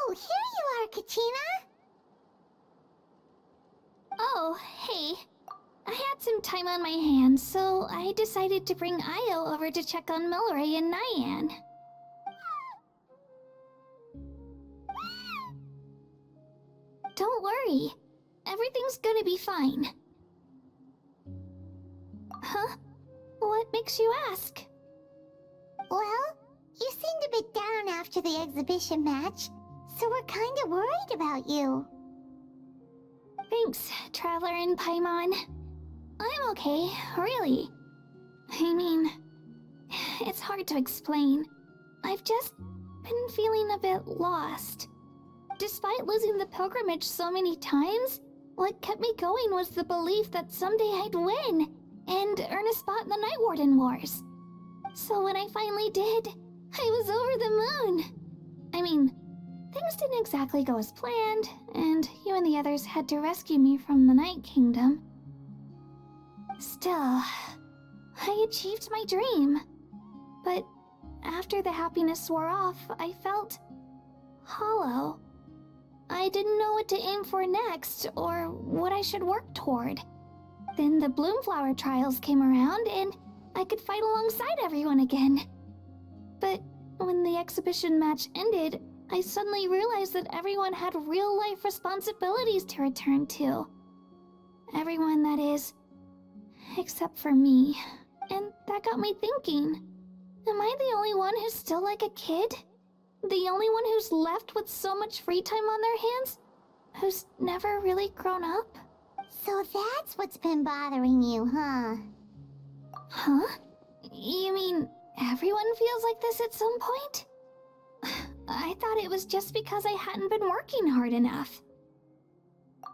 Oh, here you are, Katina! Oh, hey. I had some time on my hands, so I decided to bring Io over to check on Milray and Nyan. Don't worry. Everything's gonna be fine. Huh? What makes you ask? Well, you seemed a bit down after the exhibition match, so we're kinda worried about you. Thanks, Traveler and Paimon. I'm okay, really. I mean, it's hard to explain. I've just been feeling a bit lost. Despite losing the pilgrimage so many times, what kept me going was the belief that someday I'd win and earn a spot in the Night Warden Wars. So when I finally did, I was over the moon. I mean, things didn't exactly go as planned, and you and the others had to rescue me from the Night Kingdom. Still, I achieved my dream. But after the happiness wore off, I felt hollow. I didn't know what to aim for next, or what I should work toward. Then the Bloomflower trials came around, and I could fight alongside everyone again. But when the exhibition match ended, I suddenly realized that everyone had real-life responsibilities to return to. Everyone, that is. Except for me. And that got me thinking. Am I the only one who's still like a kid? The only one who's left with so much free time on their hands? Who's never really grown up? So that's what's been bothering you, huh? Huh? You mean everyone feels like this at some point? I thought it was just because I hadn't been working hard enough.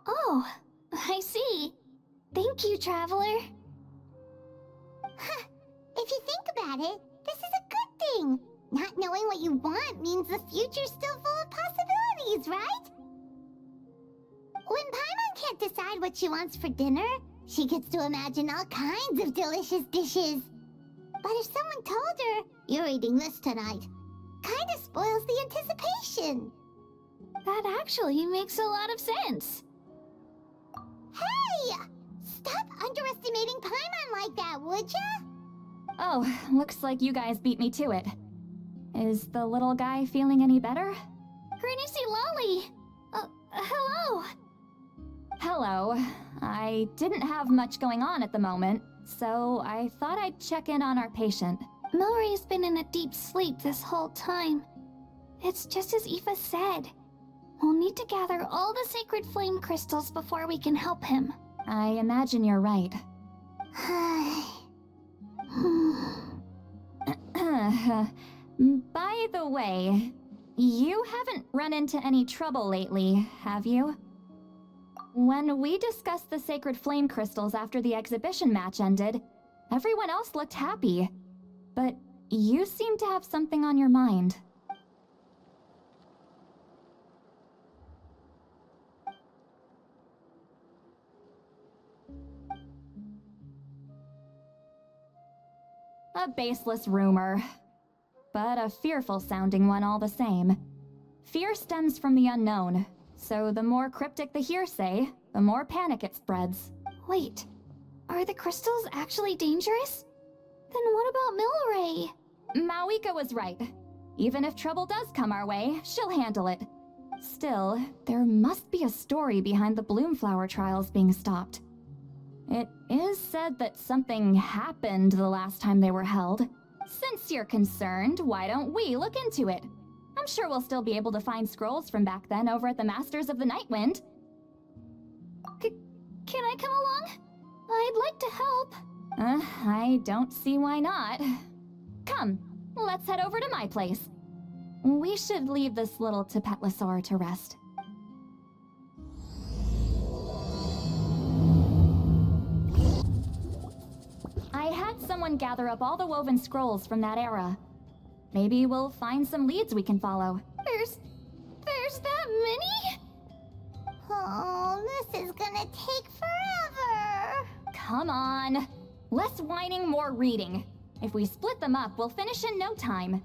Oh, I see. Thank you, Traveler. Huh. If you think about it, this is a good thing. Not knowing what you want means the future's still full of possibilities, right? When Paimon can't decide what she wants for dinner, she gets to imagine all kinds of delicious dishes. But if someone told her, "You're eating this tonight," kinda spoils the anticipation. That actually makes a lot of sense. Hey! Stop underestimating Paimon like that, would ya? Oh, looks like you guys beat me to it. Is the little guy feeling any better? Granisy Lolly! Hello! Hello. I didn't have much going on at the moment, so I thought I'd check in on our patient. Milray's been in a deep sleep this whole time. It's just as Aoife said. We'll need to gather all the sacred flame crystals before we can help him. I imagine you're right. By the way, you haven't run into any trouble lately, have you? When we discussed the sacred flame crystals after the exhibition match ended, everyone else looked happy. But you seem to have something on your mind. A baseless rumor, but a fearful-sounding one all the same. Fear stems from the unknown, so the more cryptic the hearsay, the more panic it spreads. Wait, are the crystals actually dangerous? Then what about Milray? Maoika was right. Even if trouble does come our way, she'll handle it. Still, there must be a story behind the Bloomflower trials being stopped. It is said that something happened the last time they were held. Since you're concerned, why don't we look into it? I'm sure we'll still be able to find scrolls from back then over at the Masters of the Nightwind. Can I come along? I'd like to help. I don't see why not. Come, let's head over to my place. We should leave this little Tapetlosaur to rest. I had someone gather up all the woven scrolls from that era. Maybe we'll find some leads we can follow. There's that many? Oh, this is gonna take forever. Come on. Less whining, more reading. If we split them up, we'll finish in no time.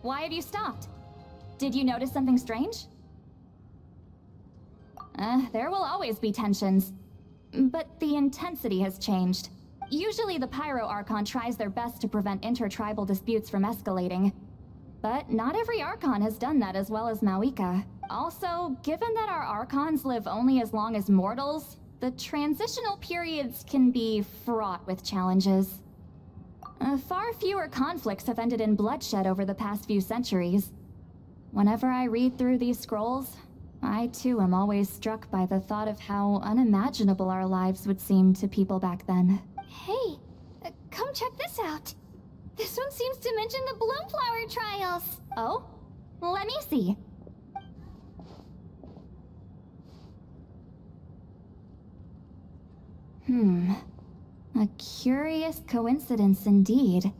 Why have you stopped? Did you notice something strange? There will always be tensions. But the intensity has changed. Usually the Pyro Archon tries their best to prevent intertribal disputes from escalating. But not every Archon has done that as well as Maoika. Also, given that our Archons live only as long as mortals, the transitional periods can be fraught with challenges. Far fewer conflicts have ended in bloodshed over the past few centuries. Whenever I read through these scrolls, I too am always struck by the thought of how unimaginable our lives would seem to people back then. Hey, come check this out. This one seems to mention the Bloomflower trials. Oh? Let me see. A curious coincidence indeed.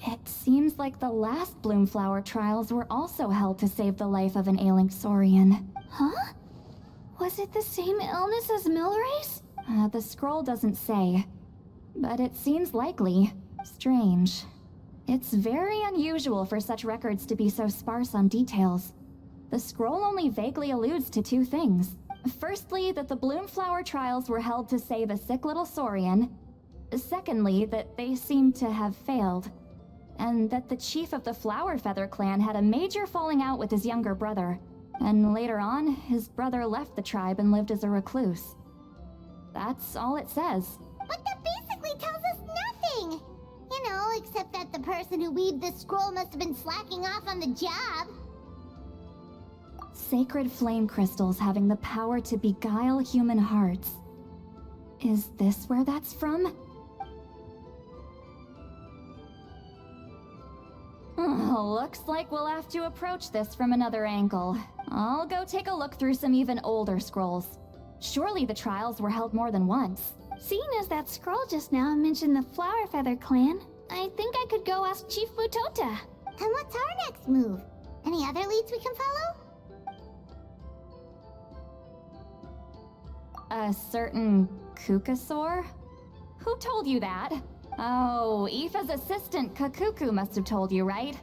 It seems like the last Bloomflower trials were also held to save the life of an ailing Saurian. Huh? Was it the same illness as Milray's? The scroll doesn't say, but it seems likely. Strange. It's very unusual for such records to be so sparse on details. The scroll only vaguely alludes to two things. Firstly, that the Bloomflower trials were held to save a sick little Saurian. Secondly, that they seem to have failed. And that the chief of the Flower Feather clan had a major falling out with his younger brother. And later on, his brother left the tribe and lived as a recluse. That's all it says. But that basically tells us nothing! You know, except that the person who weaved this scroll must have been slacking off on the job. Sacred flame crystals having the power to beguile human hearts. Is this where that's from? Looks like we'll have to approach this from another angle. I'll go take a look through some even older scrolls. Surely the trials were held more than once. Seeing as that scroll just now mentioned the Flower Feather clan, I think I could go ask Chief Mutota. And what's our next move? Any other leads we can follow? A certain Kukasaur? Who told you that? Oh, Aoife's assistant Kakuku must have told you, right?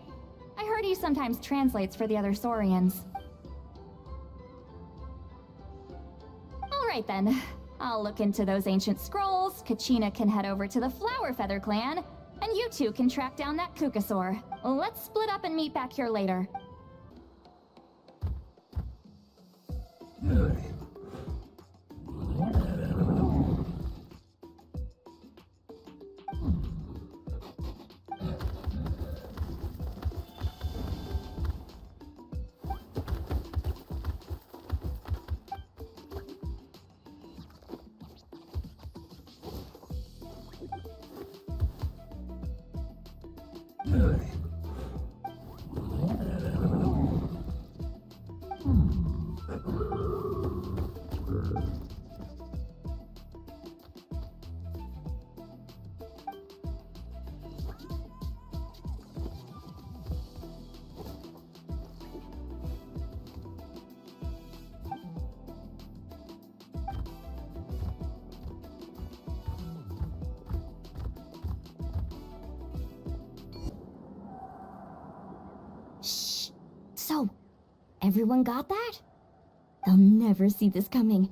I heard he sometimes translates for the other Saurians. Alright then. I'll look into those ancient scrolls, Kachina can head over to the Flower Feather clan, and you two can track down that Kukasaur. Let's split up and meet back here later. So, everyone got that? They'll never see this coming.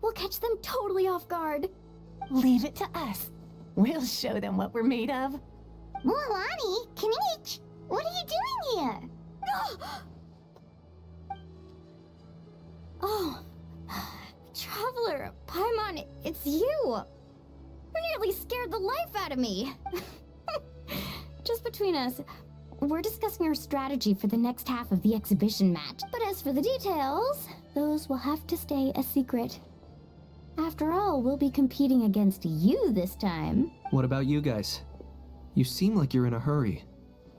We'll catch them totally off guard. Leave it to us. We'll show them what we're made of. Milani, Kinich, what are you doing here? Oh, Traveler, Paimon, it's you! You nearly scared the life out of me! Just between us, we're discussing our strategy for the next half of the exhibition match. But as for the details, those will have to stay a secret. After all, we'll be competing against you this time. What about you guys? You seem like you're in a hurry.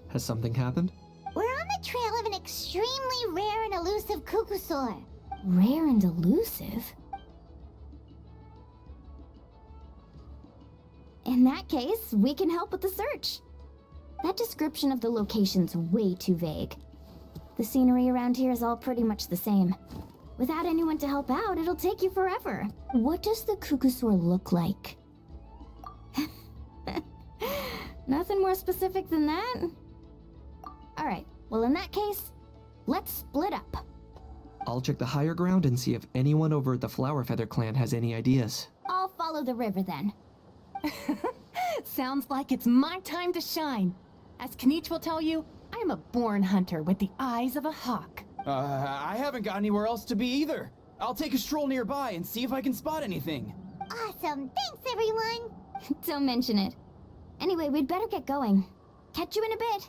Has something happened? We're on the trail of an extremely rare and elusive Kukusaur. Rare and elusive? In that case, we can help with the search. That description of the location's way too vague. The scenery around here is all pretty much the same. Without anyone to help out, it'll take you forever. What does the Kukusaur look like? Nothing more specific than that? Alright, well in that case, let's split up. I'll check the higher ground and see if anyone over at the Flower Feather clan has any ideas. I'll follow the river then. Sounds like it's my time to shine. As Kinich will tell you, I'm a born hunter with the eyes of a hawk. I haven't got anywhere else to be either. I'll take a stroll nearby and see if I can spot anything. Awesome, thanks everyone! Don't mention it. Anyway, we'd better get going. Catch you in a bit.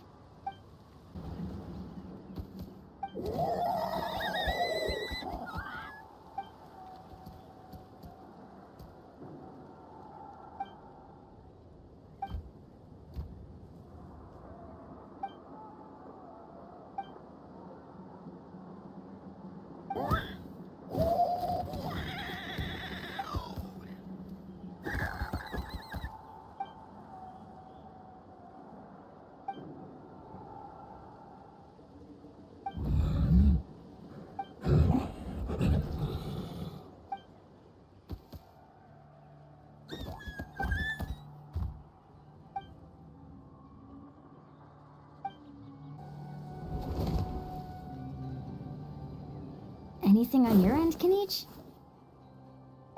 Anything on your end, Kinich?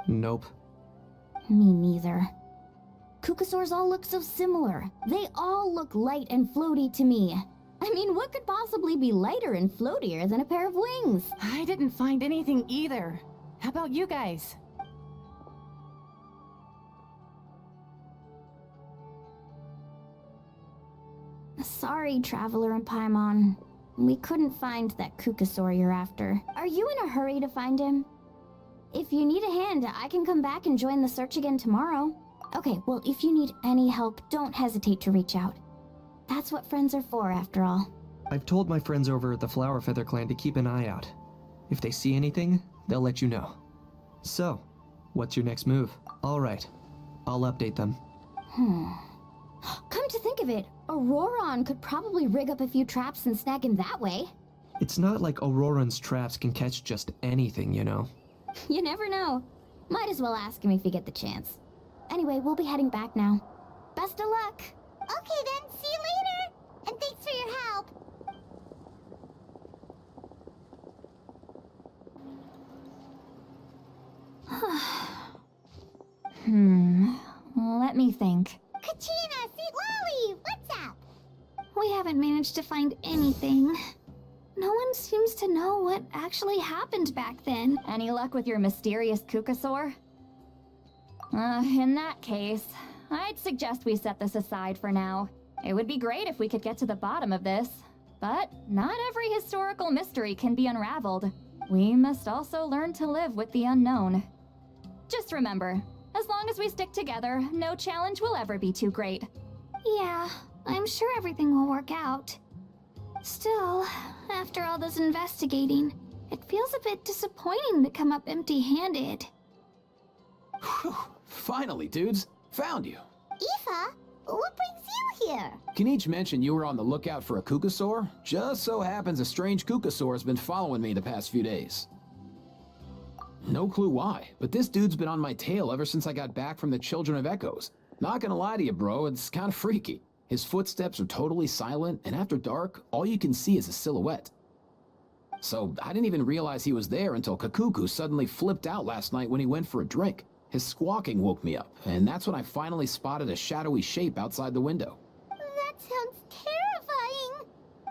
Nope. Me neither. Kukusaurs all look so similar. They all look light and floaty to me. I mean, what could possibly be lighter and floatier than a pair of wings? I didn't find anything either. How about you guys? Sorry, Traveler and Paimon. We couldn't find that Kukusaur you're after. Are you in a hurry to find him? If you need a hand, I can come back and join the search again tomorrow. Okay, well, if you need any help, don't hesitate to reach out. That's what friends are for, after all. I've told my friends over at the Flower Feather clan to keep an eye out. If they see anything, they'll let you know. So, what's your next move? Alright, I'll update them. Come to think of it, Auroron could probably rig up a few traps and snag him that way. It's not like Auroran's traps can catch just anything, you know. You never know. Might as well ask him if you get the chance. Anyway, we'll be heading back now. Best of luck! Okay then, see you later! And thanks for your help! Let me think. Kachina, Sweet Lolly, what's up? We haven't managed to find anything. No one seems to know what actually happened back then. Any luck with your mysterious Kukusaur? In that case, I'd suggest we set this aside for now. It would be great if we could get to the bottom of this, but not every historical mystery can be unraveled. We must also learn to live with the unknown. Just remember, as long as we stick together, no challenge will ever be too great. Yeah, I'm sure everything will work out. Still, after all this investigating, it feels a bit disappointing to come up empty-handed. Whew, finally, dudes. Found you. Aoife, what brings you here? Kinich mentioned you were on the lookout for a Kukusaur. Just so happens a strange Kukusaur has been following me the past few days. No clue why, but this dude's been on my tail ever since I got back from the Children of Echoes. Not gonna lie to you, bro, it's kinda freaky. His footsteps are totally silent, and after dark, all you can see is a silhouette. So I didn't even realize he was there until Kakuku suddenly flipped out last night when he went for a drink. His squawking woke me up, and that's when I finally spotted a shadowy shape outside the window. That sounds terrifying.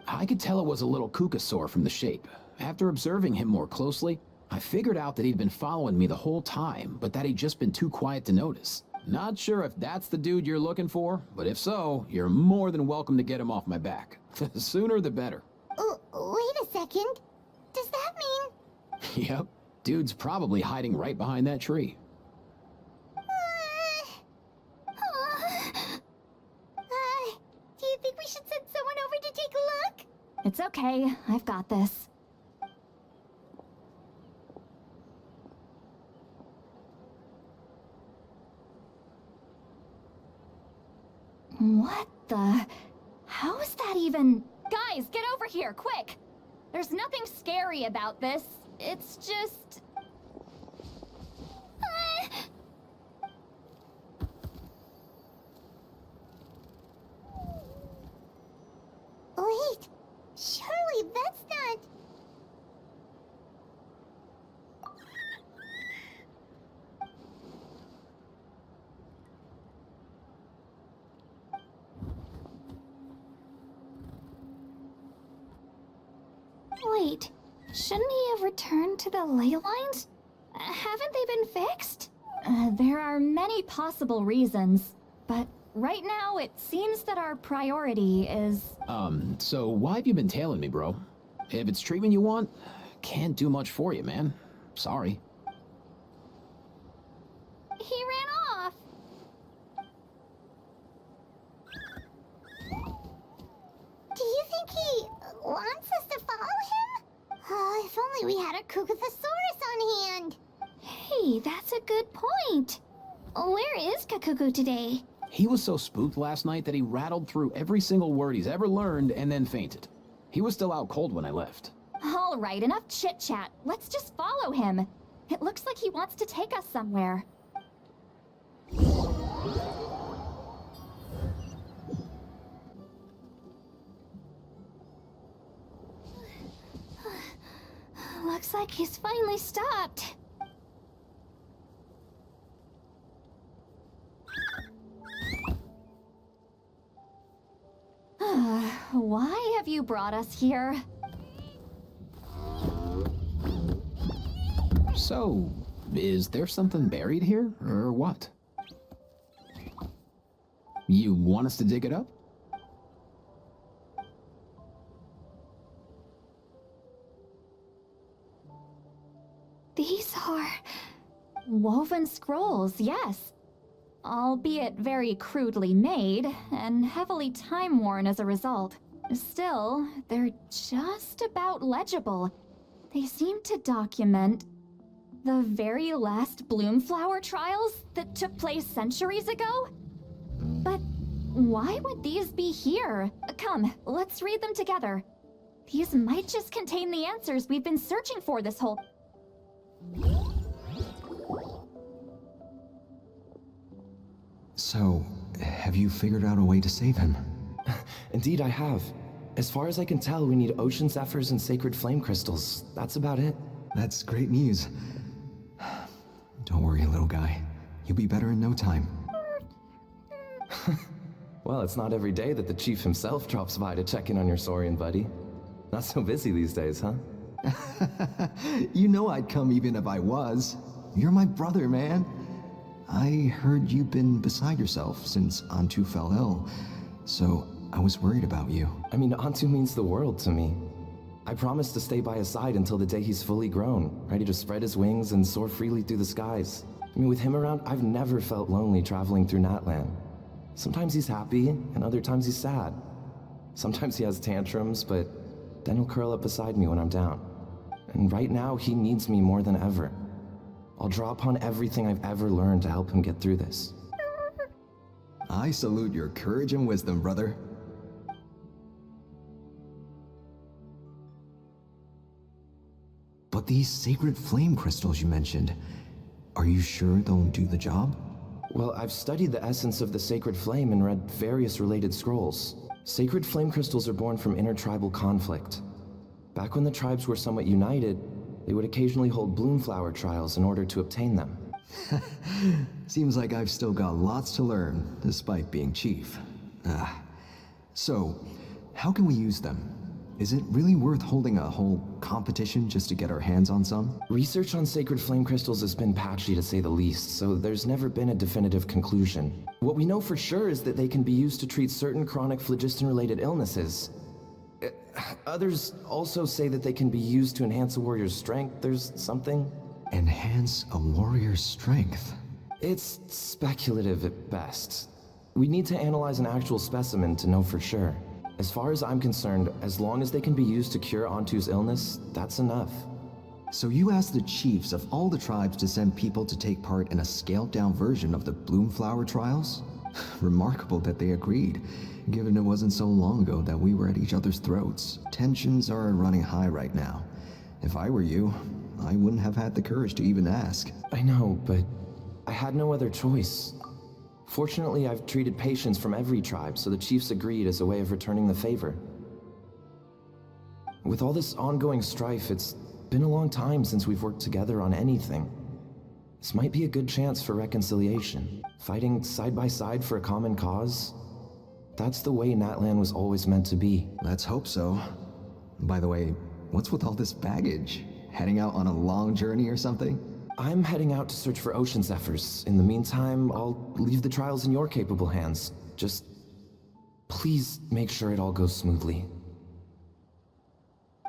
I could tell it was a little Kukasaur from the shape. After observing him more closely, I figured out that he'd been following me the whole time, but that he'd just been too quiet to notice. Not sure if that's the dude you're looking for, but if so, you're more than welcome to get him off my back. The sooner the better. Wait a second. Does that mean... Yep, dude's probably hiding right behind that tree. Do you think we should send someone over to take a look? It's okay, I've got this. What the... How is that even... Guys, get over here, quick! There's nothing scary about this. It's just... Wait, surely that's not... Wait, shouldn't he have returned to the ley lines? Haven't they been fixed? There are many possible reasons, but right now it seems that our priority is... So why have you been tailing me, bro? If it's treatment you want, can't do much for you, man. Sorry. He ran off. Do you think he wants us to follow him? Oh, if only we had a Kukathosaurus on hand. Hey, that's a good point. Where is Kakuku today? He was so spooked last night that he rattled through every single word he's ever learned and then fainted. He was still out cold when I left. All right, enough chit-chat. Let's just follow him. It looks like he wants to take us somewhere. Looks like he's finally stopped. Why have you brought us here? So, is there something buried here, or what? You want us to dig it up? These are... Woven scrolls, yes. Albeit very crudely made, and heavily time-worn as a result. Still, they're just about legible. They seem to document the very last Bloomflower trials that took place centuries ago? But why would these be here? Come, let's read them together. These might just contain the answers we've been searching for this whole... So, have you figured out a way to save him? Indeed, I have. As far as I can tell, we need ocean zephyrs and sacred flame crystals. That's about it. That's great news. Don't worry, little guy. You'll be better in no time. Well, it's not every day that the chief himself drops by to check in on your Saurian buddy. Not so busy these days, huh? You know I'd come even if I was. You're my brother, man. I heard you've been beside yourself since Antu fell ill, so I was worried about you. I mean, Antu means the world to me. I promised to stay by his side until the day he's fully grown, ready to spread his wings and soar freely through the skies. I mean, with him around, I've never felt lonely traveling through Natlan. Sometimes he's happy, and other times he's sad. Sometimes he has tantrums, but then he'll curl up beside me when I'm down. And right now, he needs me more than ever. I'll draw upon everything I've ever learned to help him get through this. I salute your courage and wisdom, brother. But these sacred flame crystals you mentioned, are you sure they'll do the job? Well, I've studied the essence of the sacred flame and read various related scrolls. Sacred flame crystals are born from intertribal conflict. Back when the tribes were somewhat united, they would occasionally hold bloomflower trials in order to obtain them. Seems like I've still got lots to learn, despite being chief. So, how can we use them? Is it really worth holding a whole competition just to get our hands on some? Research on sacred flame crystals has been patchy to say the least, so there's never been a definitive conclusion. What we know for sure is that they can be used to treat certain chronic phlogiston-related illnesses. Others also say that they can be used to enhance a warrior's strength. There's something. Enhance a warrior's strength? It's speculative at best. We need to analyze an actual specimen to know for sure. As far as I'm concerned, as long as they can be used to cure Antu's illness, that's enough. So you asked the chiefs of all the tribes to send people to take part in a scaled-down version of the Bloomflower trials? Remarkable that they agreed, given it wasn't so long ago that we were at each other's throats. Tensions are running high right now. If I were you, I wouldn't have had the courage to even ask. I know, but I had no other choice. Fortunately, I've treated patients from every tribe, so the chiefs agreed as a way of returning the favor. With all this ongoing strife, it's been a long time since we've worked together on anything. This might be a good chance for reconciliation. Fighting side by side for a common cause? That's the way Natlan was always meant to be. Let's hope so. By the way, what's with all this baggage? Heading out on a long journey or something? I'm heading out to search for ocean zephyrs. In the meantime, I'll leave the trials in your capable hands. Just please make sure it all goes smoothly.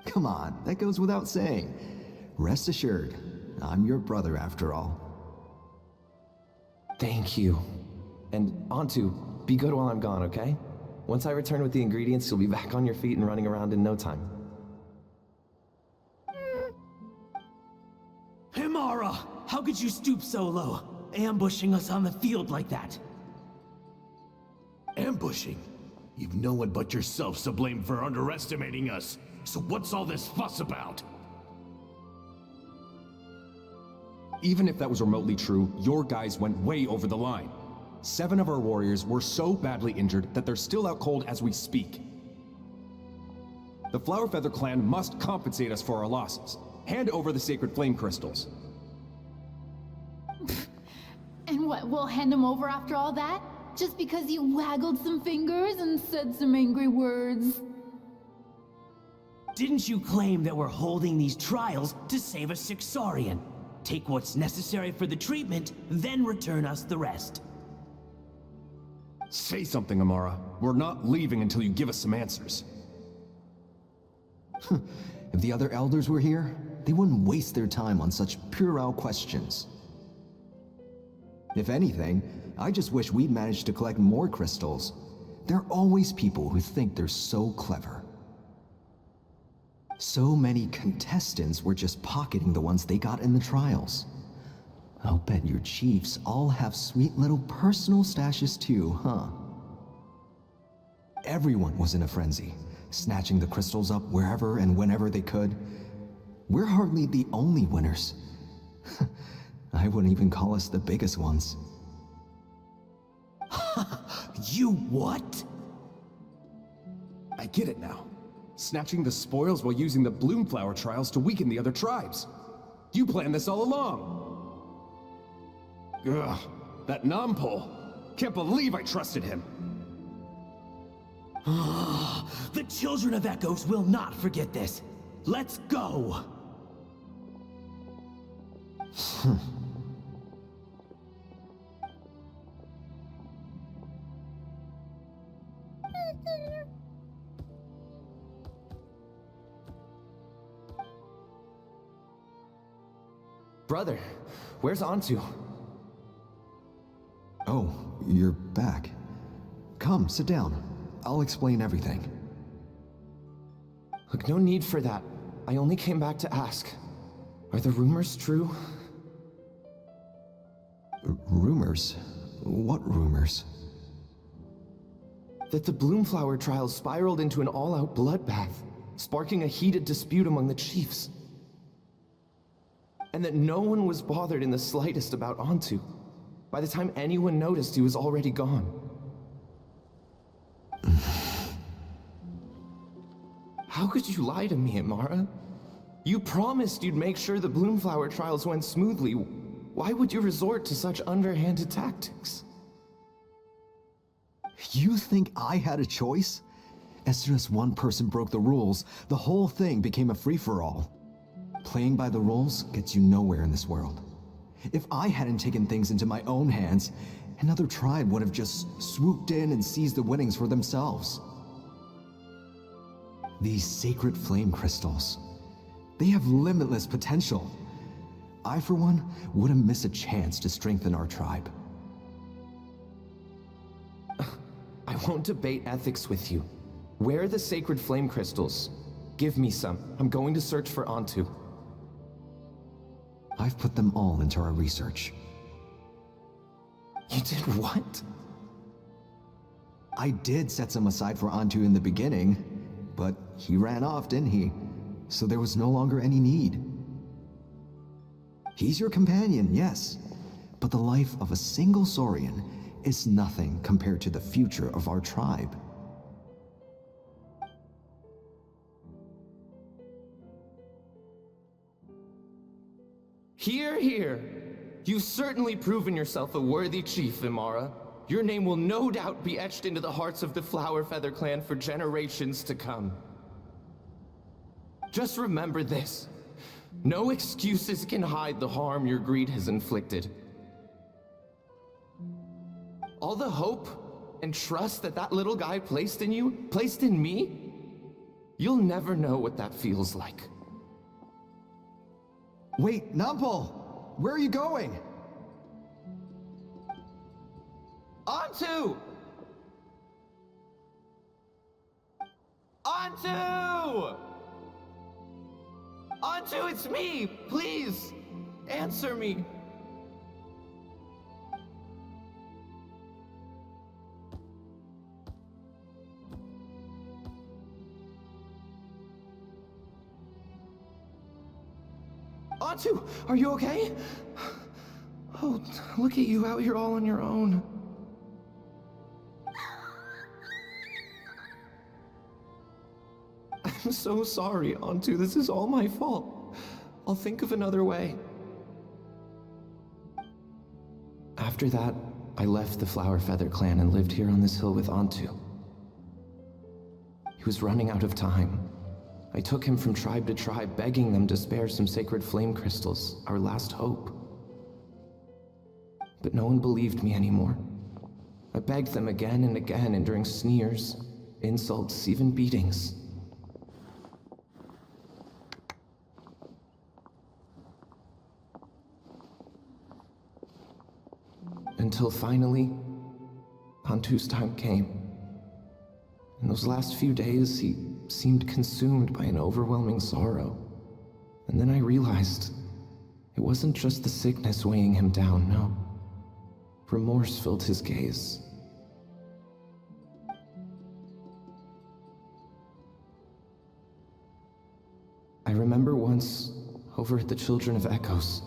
Come on, that goes without saying. Rest assured, I'm your brother after all. Thank you. And Antu, be good while I'm gone, okay? Once I return with the ingredients, you'll be back on your feet and running around in no time. Himara! How could you stoop so low, ambushing us on the field like that? Ambushing? You've no one but yourself to blame for underestimating us. So what's all this fuss about? Even if that was remotely true, your guys went way over the line. 7 of our warriors were so badly injured that they're still out cold as we speak. The Flowerfeather clan must compensate us for our losses. Hand over the sacred flame crystals. And what, we'll hand them over after all that? Just because you waggled some fingers and said some angry words? Didn't you claim that we're holding these trials to save a Sixarian? Take what's necessary for the treatment, then return us the rest. Say something, Amara. We're not leaving until you give us some answers. If the other elders were here, they wouldn't waste their time on such puerile questions. If anything, I just wish we'd managed to collect more crystals. There are always people who think they're so clever. So many contestants were just pocketing the ones they got in the trials. I'll bet your chiefs all have sweet little personal stashes too, huh? Everyone was in a frenzy, snatching the crystals up wherever and whenever they could. We're hardly the only winners. I wouldn't even call us the biggest ones. You what? I get it now. Snatching the spoils while using the Bloomflower trials to weaken the other tribes. You planned this all along. Ugh, that Nompole. Can't believe I trusted him. The children of Echoes will not forget this. Let's go! Brother, where's Antu? Oh, you're back. Come, sit down. I'll explain everything. Look, no need for that. I only came back to ask. Are the rumors true? Rumors? What rumors? That the Bloomflower trials spiraled into an all-out bloodbath, sparking a heated dispute among the chiefs. And that no one was bothered in the slightest about Antu. By the time anyone noticed, he was already gone. How could you lie to me, Amara? You promised you'd make sure the Bloomflower trials went smoothly. Why would you resort to such underhanded tactics? You think I had a choice? As soon as one person broke the rules, the whole thing became a free-for-all. Playing by the rules gets you nowhere in this world. If I hadn't taken things into my own hands, another tribe would have just swooped in and seized the winnings for themselves. These sacred flame crystals, they have limitless potential. I, for one, wouldn't miss a chance to strengthen our tribe. I won't debate ethics with you. Where are the sacred flame crystals? Give me some. I'm going to search for Antu. I've put them all into our research. You did what? I did set some aside for Antu in the beginning, but he ran off, didn't he? So there was no longer any need. He's your companion, yes, but the life of a single Saurian is nothing compared to the future of our tribe. Hear, hear. You've certainly proven yourself a worthy chief, Imara. Your name will no doubt be etched into the hearts of the Flower Feather clan for generations to come. Just remember this. No excuses can hide the harm your greed has inflicted. All the hope and trust that that little guy placed in you, placed in me, you'll never know what that feels like. Wait, Nampal! Where are you going? Antu! Antu! Antu, it's me! Please, answer me! Antu, are you okay? Oh, look at you out here all on your own. I'm so sorry, Antu. This is all my fault. I'll think of another way. After that, I left the Flower Feather clan and lived here on this hill with Antu. He was running out of time. I took him from tribe to tribe, begging them to spare some sacred flame crystals, our last hope. But no one believed me anymore. I begged them again and again, enduring sneers, insults, even beatings. Until finally, Antu's time came. In those last few days, he seemed consumed by an overwhelming sorrow. And then I realized it wasn't just the sickness weighing him down, no. Remorse filled his gaze. I remember once, over at the Children of Echoes,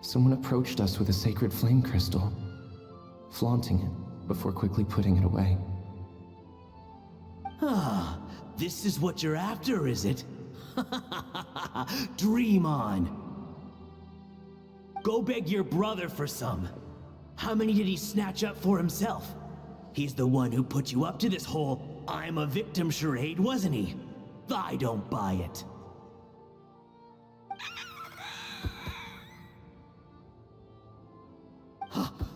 someone approached us with a sacred flame crystal, flaunting it before quickly putting it away. Ah, this is what you're after, is it? Dream on. Go beg your brother for some. How many did he snatch up for himself? He's the one who put you up to this whole I'm a victim charade, wasn't he? I don't buy it.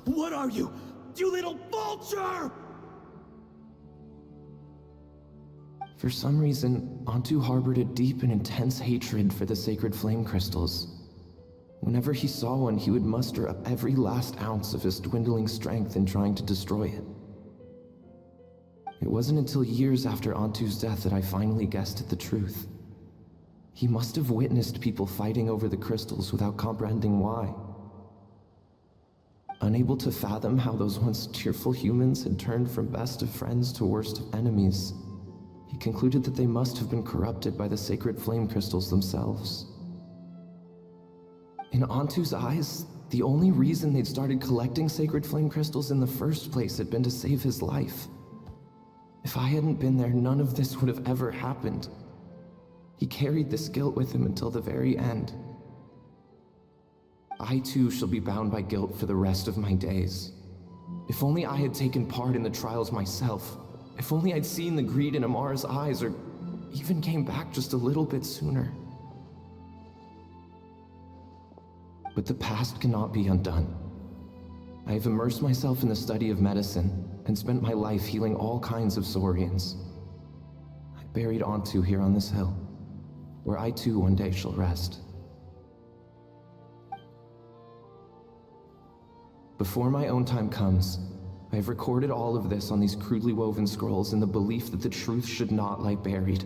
What are you? You little vulture! For some reason, Antu harbored a deep and intense hatred for the sacred flame crystals. Whenever he saw one, he would muster up every last ounce of his dwindling strength in trying to destroy it. It wasn't until years after Antu's death that I finally guessed at the truth. He must have witnessed people fighting over the crystals without comprehending why. Unable to fathom how those once cheerful humans had turned from best of friends to worst of enemies, he concluded that they must have been corrupted by the sacred flame crystals themselves. In Antu's eyes, the only reason they'd started collecting sacred flame crystals in the first place had been to save his life. If I hadn't been there, none of this would have ever happened. He carried this guilt with him until the very end. I too shall be bound by guilt for the rest of my days. If only I had taken part in the trials myself. If only I'd seen the greed in Amara's eyes, or even came back just a little bit sooner. But the past cannot be undone. I have immersed myself in the study of medicine and spent my life healing all kinds of Saurians. I buried Antu here on this hill, where I too one day shall rest. Before my own time comes, I have recorded all of this on these crudely woven scrolls in the belief that the truth should not lie buried.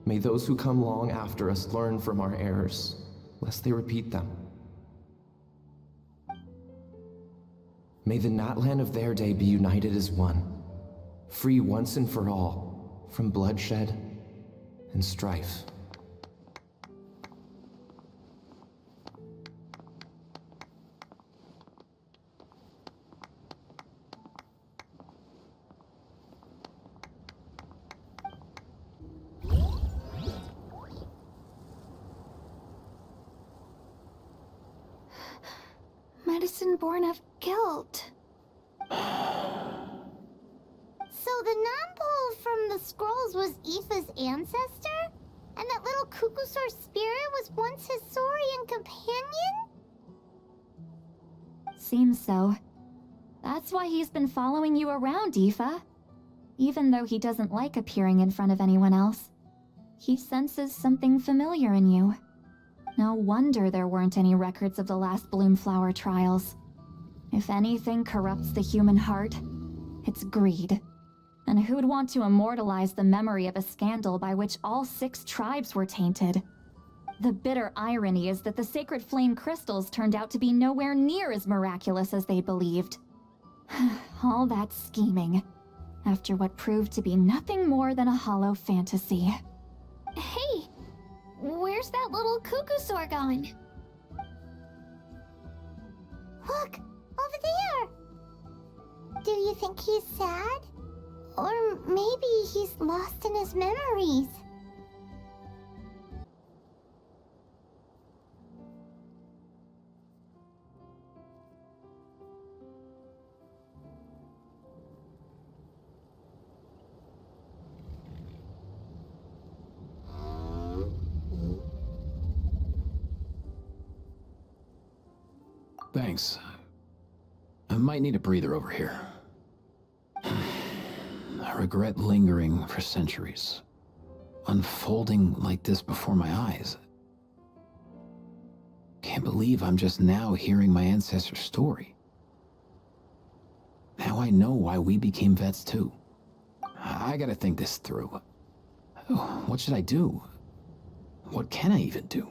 May those who come long after us learn from our errors, lest they repeat them. May the Natlan of their day be united as one, free once and for all from bloodshed and strife. Medicine born of guilt. So the non-pole from the scrolls was Aoife's ancestor? And that little Kukusaur spirit was once his Saurian companion? Seems so. That's why he's been following you around, Aoife. Even though he doesn't like appearing in front of anyone else, he senses something familiar in you. No wonder there weren't any records of the last Bloomflower trials. If anything corrupts the human heart, it's greed. And who'd want to immortalize the memory of a scandal by which all 6 tribes were tainted? The bitter irony is that the sacred flame crystals turned out to be nowhere near as miraculous as they believed. All that scheming, after what proved to be nothing more than a hollow fantasy. Hey, where's that little Kukusaur gone? Look, over there! Do you think he's sad? Or maybe he's lost in his memories? Thanks. I might need a breather over here. I regret lingering for centuries, unfolding like this before my eyes. Can't believe I'm just now hearing my ancestor's story. Now I know why we became vets too. I gotta think this through. What should I do? What can I even do?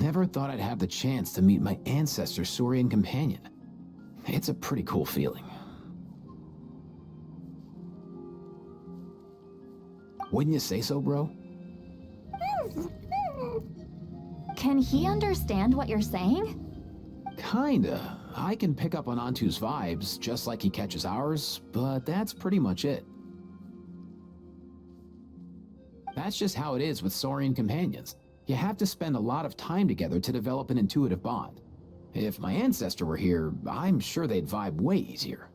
Never thought I'd have the chance to meet my ancestor's Saurian companion. It's a pretty cool feeling. Wouldn't you say so, bro? Can he understand what you're saying? Kinda. I can pick up on Antu's vibes, just like he catches ours, but that's pretty much it. That's just how it is with Saurian companions. You have to spend a lot of time together to develop an intuitive bond. If my ancestor were here, I'm sure they'd vibe way easier.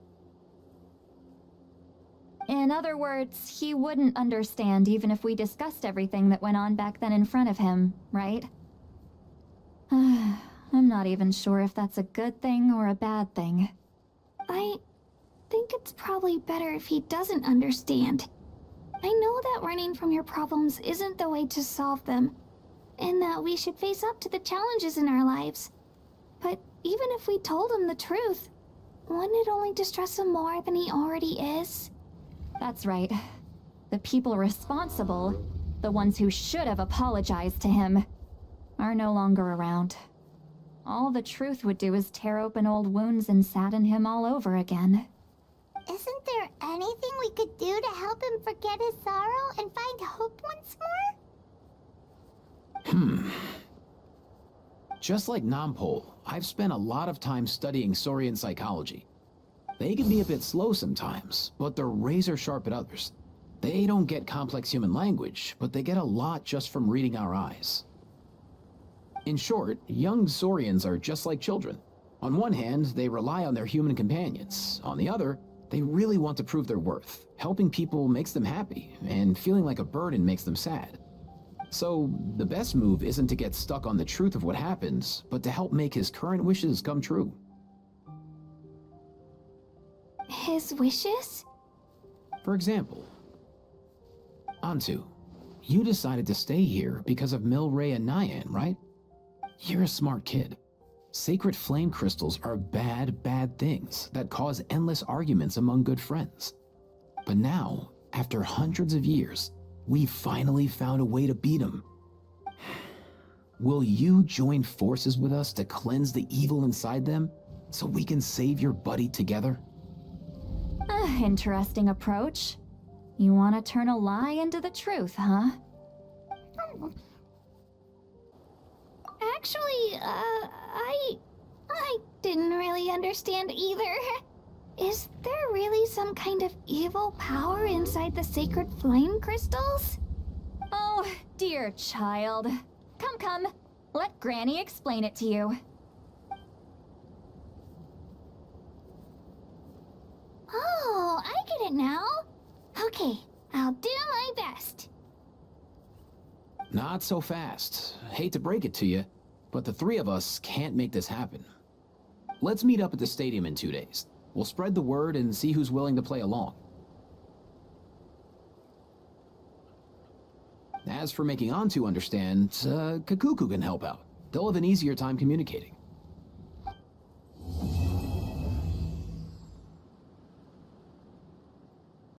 In other words, he wouldn't understand even if we discussed everything that went on back then in front of him, right? I'm not even sure if that's a good thing or a bad thing. I think it's probably better if he doesn't understand. I know that running from your problems isn't the way to solve them, and that we should face up to the challenges in our lives. But even if we told him the truth, wouldn't it only distress him more than he already is? That's right. The people responsible, the ones who should have apologized to him, are no longer around. All the truth would do is tear open old wounds and sadden him all over again. Isn't there anything we could do to help him forget his sorrow and find hope once more? Just like Nampol, I've spent a lot of time studying Saurian psychology. They can be a bit slow sometimes, but they're razor sharp at others. They don't get complex human language, but they get a lot just from reading our eyes. In short, young Saurians are just like children. On one hand, they rely on their human companions. On the other, they really want to prove their worth. Helping people makes them happy, and feeling like a burden makes them sad. So, the best move isn't to get stuck on the truth of what happened, but to help make his current wishes come true. His wishes? For example, Antu, you decided to stay here because of Milray and Nyan, right? You're a smart kid. Sacred flame crystals are bad, bad things that cause endless arguments among good friends. But now, after hundreds of years, we finally found a way to beat them. Will you join forces with us to cleanse the evil inside them so we can save your buddy together? Interesting approach. You want to turn a lie into the truth, huh? Actually, I didn't really understand either. Is there really some kind of evil power inside the sacred flame crystals? Oh, dear child. Come. Let Granny explain it to you. Oh, I get it now. Okay, I'll do my best. Not so fast. Hate to break it to you, but the three of us can't make this happen. Let's meet up at the stadium in 2 days. We'll spread the word and see who's willing to play along. As for making Antu understand, Kakuku can help out. They'll have an easier time communicating.